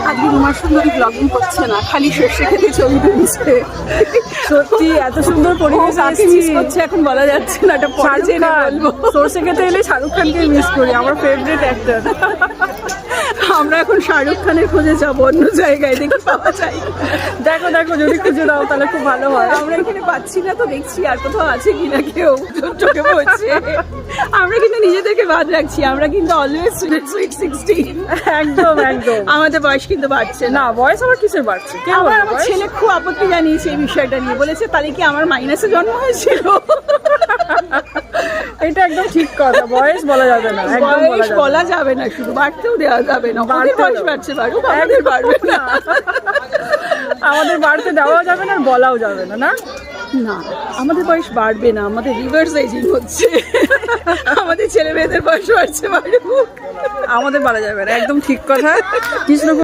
আজকে রুমার সুন্দরী ব্লগিং করছে না, খালি সর্ষে খেতে ছবি তুলছে। সত্যি এত সুন্দর পরিবেশ কাকে মিস করছে এখন বলা যাচ্ছে না, এটা পরে জেনে বলবো। সর্ষে খেতে এলে শাহরুখ খানকে মিস করি, আমার ফেভারিট অ্যাক্টর। আমরা এখন শাহরুখ খানের খোঁজে যাবো অন্য জায়গায়, দেখি পাওয়া যায়। দেখো দেখো যদি খুঁজে দাও তাহলে খুব ভালো হয়। আমরা এখানে পাচ্ছি না, তো দেখছি আর কোথাও আছে কিনা কেউ চোখে পড়ছে। আমরা কিন্তু নিজেদেরকে বাদ রাখছি, আমরা কিন্তু অলওয়েজ সুইট 16। একদম একদম। আমাদের বয়স কিন্তু বাড়ছে না। না বয়স আমার কিসের বাড়ছে? আমার ছেলে খুব আপত্তি জানিয়েছে এই বিষয়টা নিয়ে, বলেছে তাহলে কি আমার মাইনাসে জন্ম হয়েছিল। এটা একদম ঠিক কথা, বয়স বলা যাবে না, একদম বয়স বলা যাবে না, শুধু বাড়তেও দেওয়া যাবে না। ওদের বয়স বাড়ছে, বাড়ুক, আমাদের বাড়বে না। আমাদের বাড়তে দেওয়া যাবে না আর বলাও যাবে না। না না, আমাদের বয়স বাড়বে না, আমাদের রিভার্স এজিং হচ্ছে। আমাদের ছেলে মেয়েদের বয়স বাড়ছে, বাড়ুক। আমাদের বলা যাবে না, একদম ঠিক কথা। কৃষ্ণ